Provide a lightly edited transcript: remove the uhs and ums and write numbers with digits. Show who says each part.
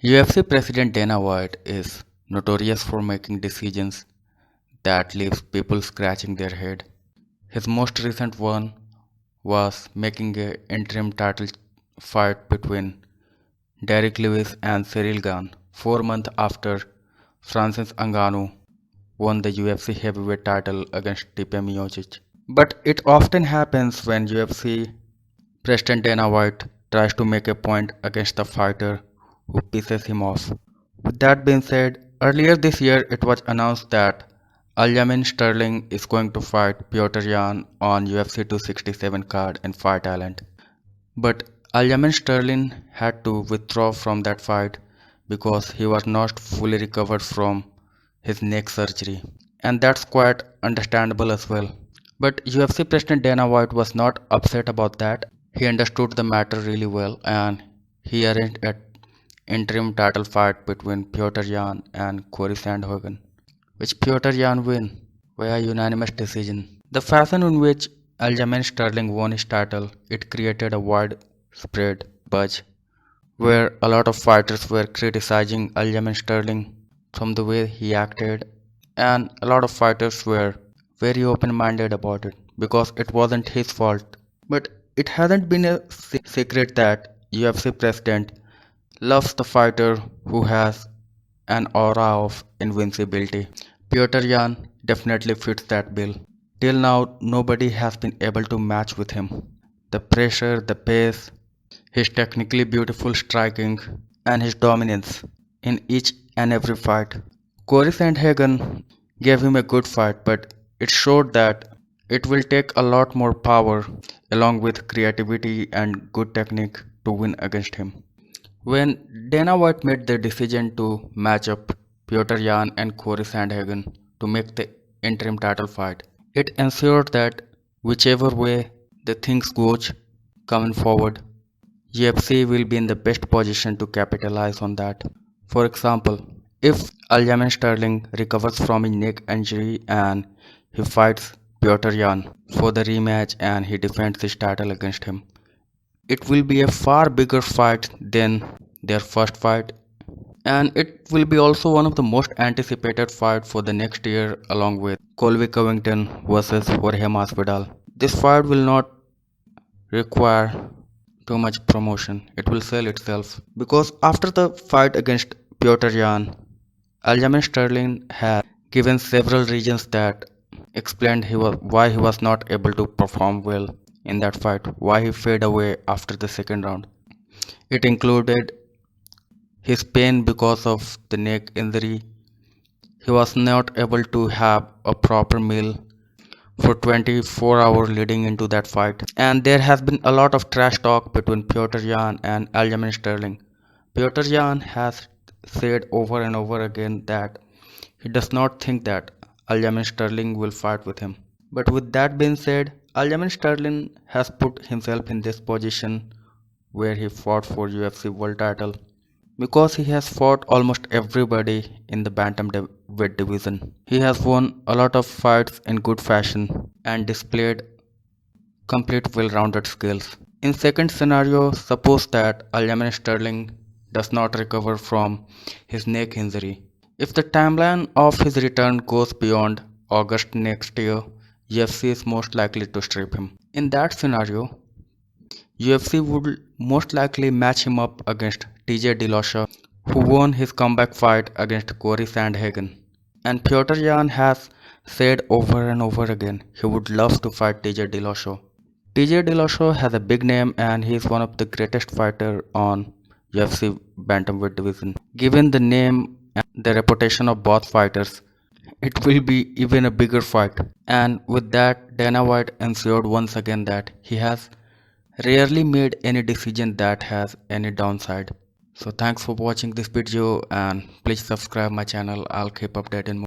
Speaker 1: UFC President Dana White is notorious for making decisions that leaves people scratching their head. His most recent one was making an interim title fight between Derrick Lewis and Cyril Gane 4 months after Francis Ngannou won the UFC heavyweight title against Stipe Miocic. But it often happens when UFC President Dana White tries to make a point against the fighter who pisses him off. With that being said, earlier this year it was announced that Aljamain Sterling is going to fight Petr Yan on UFC 267 card in Fight Island. But Aljamain Sterling had to withdraw from that fight because he was not fully recovered from his neck surgery. And that's quite understandable as well. But UFC President Dana White was not upset about that. He understood the matter really well and he arranged an interim title fight between Petr Yan and Cory Sandhagen, which Petr Yan won via unanimous decision. The fashion in which Aljamain Sterling won his title, it created a widespread buzz where a lot of fighters were criticizing Aljamain Sterling from the way he acted, and a lot of fighters were very open-minded about it because it wasn't his fault. But it hasn't been a secret that UFC president loves the fighter who has an aura of invincibility. Petr Yan definitely fits that bill. Till now, nobody has been able to match with him. The pressure, the pace, his technically beautiful striking, and his dominance in each and every fight. Cory Sandhagen gave him a good fight, but it showed that it will take a lot more power along with creativity and good technique to win against him. When Dana White made the decision to match up Petr Yan and Cory Sandhagen to make the interim title fight, it ensured that whichever way the things goes coming forward, UFC will be in the best position to capitalize on that. For example, if Aljamain Sterling recovers from his neck injury and he fights Petr Yan for the rematch and he defends his title against him, it will be a far bigger fight than their first fight, and it will be also one of the most anticipated fight for the next year along with Colby Covington versus Jorge Masvidal. This fight will not require too much promotion. It will sell itself because after the fight against Petr Yan, Aljamain Sterling has given several reasons that explained why he was not able to perform well in that fight, why he faded away after the second round. It included his pain because of the neck injury. He was not able to have a proper meal for 24 hours leading into that fight. And there has been a lot of trash talk between Petr Yan and Aljamain Sterling. Petr Yan has said over and over again that he does not think that Aljamain Sterling will fight with him. But with that being said, Aljamain Sterling has put himself in this position where he fought for UFC world title because he has fought almost everybody in the bantamweight division. He has won a lot of fights in good fashion and displayed complete well-rounded skills. In second scenario, suppose that Aljamain Sterling does not recover from his neck injury. If the timeline of his return goes beyond August next year, UFC is most likely to strip him. In that scenario, UFC would most likely match him up against TJ Dillashaw, who won his comeback fight against Cory Sandhagen. And Petr Yan has said over and over again he would love to fight TJ Dillashaw. TJ Dillashaw has a big name and he is one of the greatest fighters on UFC bantamweight division. Given the name and the reputation of both fighters, it will be even a bigger fight. And with that, Dana White ensured once again that he has rarely made any decision that has any downside. So thanks for watching this video and please subscribe my channel. I'll keep updating more.